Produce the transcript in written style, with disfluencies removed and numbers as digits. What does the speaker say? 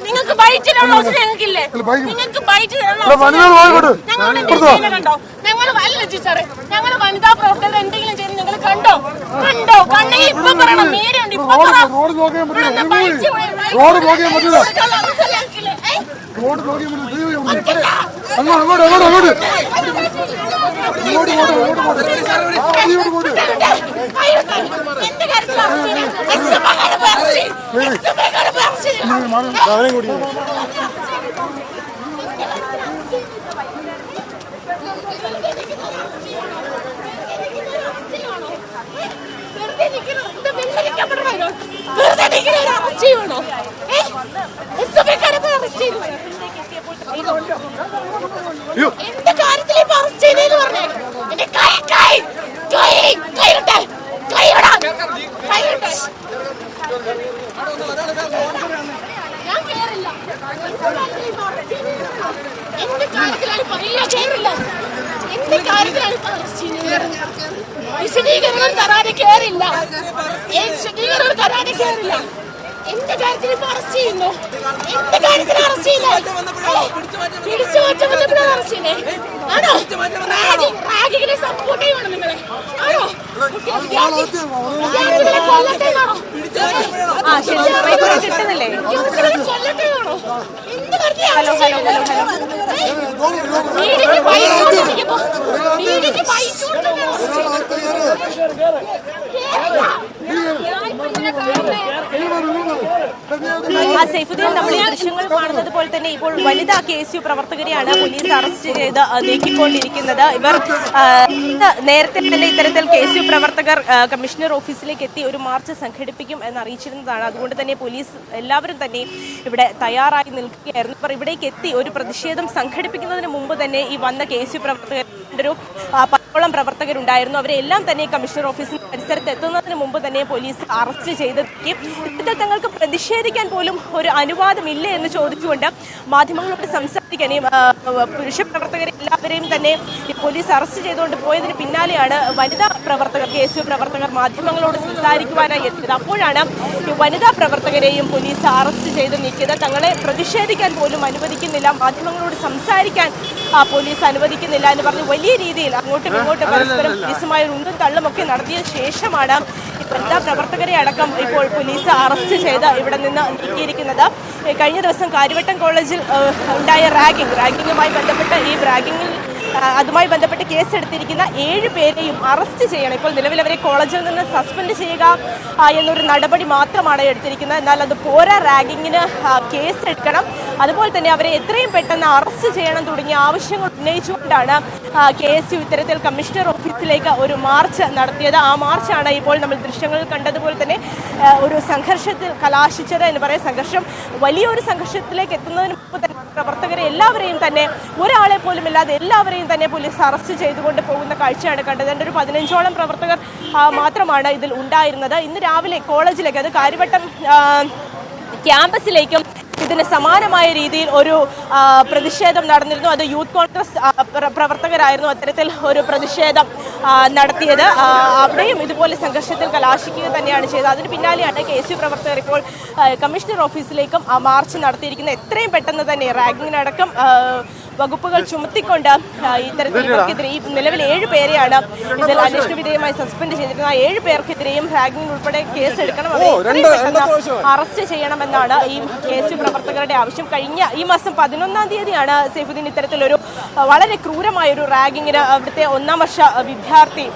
നിങ്ങൾക്ക് ബൈറ്റിനുള്ള ഞങ്ങൾക്കില്ലേ? നിങ്ങൾക്ക് ബൈറ്റ് കണ്ടോ? ഞങ്ങൾ വല്ല സാറേ, ഞങ്ങൾ വനിതാ പ്രവർത്തകർ എന്തെങ്കിലും ചെയ്ത് നിങ്ങൾ കണ്ടോ? കണ്ടെങ്കിൽ ഇപ്പൊ പറയണം. മീരുണ്ട് ഇപ്പൊ എന്റെ കാര്യത്തിൽ ഞാൻ കേറില്ല. എന്റെ കാര്യത്തിലാണ് പറയില്ല, കേറില്ല. എന്റെ കാര്യത്തിലാണ് വിശദീകരണം തരാതെ കേറില്ല. വിശദീകരണം തരാതെ കേറില്ല. എന്റെ കാര്യത്തിൽ ഇപ്പൊ അറസ്റ്റ് ചെയ്യുന്നു. എന്റെ കാര്യത്തിൽ അറസ്റ്റ് ചെയ്യില്ല. പിടിച്ചു മാറ്റം വന്നപ്പോഴാണ് അറസ്റ്റ് ചെയ്യുന്നേ. ആണോ? റാഗിങ്ങിനെ സപ്പോർട്ട് ചെയ്യണം നിങ്ങളെ. ആണോ? വിദ്യാർത്ഥികളെ കൊല്ലട്ടേതാണോ? കിട്ടുന്നില്ലേ? കൊല്ലട്ടേതാണോ? എന്ത് വീടിന് പൈസ സൈഫുദ്ദീൻ, നമ്മൾ ഈ ദൃശ്യങ്ങൾ കാണുന്നത് പോലെ തന്നെ ഇപ്പോൾ വനിതാ KSU പ്രവർത്തകരെയാണ് പോലീസ് അറസ്റ്റ് ചെയ്ത് നീക്കിക്കൊണ്ടിരിക്കുന്നത്. ഇവർ നേരത്തെ തന്നെ ഇത്തരത്തിൽ KSU പ്രവർത്തകർ കമ്മീഷണർ ഓഫീസിലേക്ക് എത്തി ഒരു മാർച്ച് സംഘടിപ്പിക്കും എന്ന് അറിയിച്ചിരുന്നതാണ്. അതുകൊണ്ട് തന്നെ പോലീസ് എല്ലാവരും തന്നെ ഇവിടെ തയ്യാറായി നിൽക്കുകയായിരുന്നു. ഇവർ ഇവിടേക്ക് എത്തി ഒരു പ്രതിഷേധം സംഘടിപ്പിക്കുന്നതിന് മുമ്പ് തന്നെ ഈ വന്ന KSU പ്രവർത്തകർ ഒരു 10ഓളം പ്രവർത്തകരുണ്ടായിരുന്നു. അവരെല്ലാം തന്നെ കമ്മീഷണർ ഓഫീസിന്റെ പരിസരത്ത് എത്തുന്നതിന് മുമ്പ് തന്നെ പോലീസ് അറസ്റ്റ് ചെയ്തെത്തിക്കും. ഇതിൽ തങ്ങൾക്ക് പ്രതിഷേധിക്കാൻ പോലും ഒരു അനുവാദമില്ല എന്ന് ചോദിച്ചുകൊണ്ട് മാധ്യമങ്ങളോട് സംസാരിക്കാൻ പുരുഷ പ്രവർത്തകരെ എല്ലാവരെയും തന്നെ പോലീസ് അറസ്റ്റ് ചെയ്തുകൊണ്ട് പോയതിന് പിന്നാലെയാണ് വനിതാ പ്രവർത്തകർ KSU പ്രവർത്തകർ മാധ്യമങ്ങളോട് സംസാരിക്കുവാനായി എത്തിയത്. അപ്പോഴാണ് വനിതാ പ്രവർത്തകരെയും പോലീസ് അറസ്റ്റ് ചെയ്ത് നീക്കിയത്. തങ്ങളെ പ്രതിഷേധിക്കാൻ പോലും അനുവദിക്കുന്നില്ല, മാധ്യമങ്ങളോട് സംസാരിക്കാൻ പോലീസ് അനുവദിക്കുന്നില്ല എന്ന് പറഞ്ഞ് വലിയ രീതിയിൽ അങ്ങോട്ടും ഇങ്ങോട്ടും പരസ്പരം പോലീസുമായി ഉന്തും തള്ളുമൊക്കെ നടത്തിയ ശേഷമാണ് വനിതാ പ്രവർത്തകരെ അടക്കം ഇപ്പോൾ പോലീസ് അറസ്റ്റ് ചെയ്ത് ഇവിടെ നിന്ന് നീക്കിയിരിക്കുന്നത്. കഴിഞ്ഞ ദിവസം കാര്യവട്ടം കോളേജിൽ ഉണ്ടായ റാഗിങ്ങുമായി ബന്ധപ്പെട്ട് അതുമായി ബന്ധപ്പെട്ട് കേസെടുത്തിരിക്കുന്ന 7 പേരെയും അറസ്റ്റ് ചെയ്യണം. ഇപ്പോൾ നിലവിൽ അവരെ കോളേജിൽ നിന്ന് സസ്പെൻഡ് ചെയ്യുക എന്നൊരു നടപടി മാത്രമാണ് എടുത്തിരിക്കുന്നത്. എന്നാൽ അത് പോരാ, റാഗിങ്ങിന് കേസെടുക്കണം, അതുപോലെ തന്നെ അവരെ എത്രയും പെട്ടെന്ന് അറസ്റ്റ് ചെയ്യണം തുടങ്ങിയ ആവശ്യങ്ങൾ ഉന്നയിച്ചുകൊണ്ടാണ് KSU ഇത്തരത്തിൽ കമ്മീഷണർ ഓഫീസിലേക്ക് ഒരു മാർച്ച് നടത്തിയത്. ആ മാർച്ചാണ് ഇപ്പോൾ നമ്മൾ ദൃശ്യങ്ങളിൽ കണ്ടതുപോലെ തന്നെ ഒരു സംഘർഷത്തിൽ കലാശിച്ചത് എന്ന് പറയാം. വലിയൊരു സംഘർഷത്തിലേക്ക് എത്തുന്നതിന് മുമ്പ് തന്നെ പ്രവർത്തകരെ എല്ലാവരെയും തന്നെ, ഒരാളെ പോലും ഇല്ലാതെ എല്ലാവരെയും തന്നെ പോലീസ് അറസ്റ്റ് ചെയ്തുകൊണ്ട് പോകുന്ന കാഴ്ചയാണ് കണ്ടത്. ഒരു 15ഓളം പ്രവർത്തകർ മാത്രമാണ് ഇതിൽ ഉണ്ടായിരുന്നത്. ഇന്ന് രാവിലെ കോളേജിലേക്ക്, അത് കാര്യവട്ടം ക്യാമ്പസിലേക്കും ഇതിന് സമാനമായ രീതിയിൽ ഒരു പ്രതിഷേധം നടന്നിരുന്നു. അത് യൂത്ത് കോൺഗ്രസ് പ്രവർത്തകരായിരുന്നു അത്തരത്തിൽ ഒരു പ്രതിഷേധം നടത്തിയത്. അവിടെയും ഇതുപോലെ സംഘർഷത്തിൽ കലാശിക്കുക തന്നെയാണ് ചെയ്തത്. അതിന് പിന്നാലെയാണ് KSU പ്രവർത്തകർ ഇപ്പോൾ കമ്മീഷണർ ഓഫീസിലേക്കും മാർച്ച് നടത്തിയിരിക്കുന്നത്. എത്രയും പെട്ടെന്ന് തന്നെ റാഗിങ്ങിനടക്കം വകുപ്പുകൾ ചുമത്തിക്കൊണ്ട് ഇത്തരത്തിൽ ഇവർക്കെതിരെ ഈ നിലവിൽ 7 പേരെയാണ് ഇതിൽ അന്വേഷണ വിധേയമായി സസ്പെൻഡ് ചെയ്തിരിക്കുന്നത്. ആ 7 പേർക്കെതിരെയും റാഗിംഗ് ഉൾപ്പെടെ കേസെടുക്കണം, അറസ്റ്റ് ചെയ്യണമെന്നാണ് ഈ KSU പ്രവർത്തകരുടെ ആവശ്യം. കഴിഞ്ഞ ഈ മാസം 11-ാം തീയതിയാണ് സൈഫുദ്ദീൻ ഇത്തരത്തിലൊരു വളരെ ക്രൂരമായ ഒരു റാഗിങ്ങിന് അവിടുത്തെ 1ാം വർഷ വിദ്യാർത്ഥി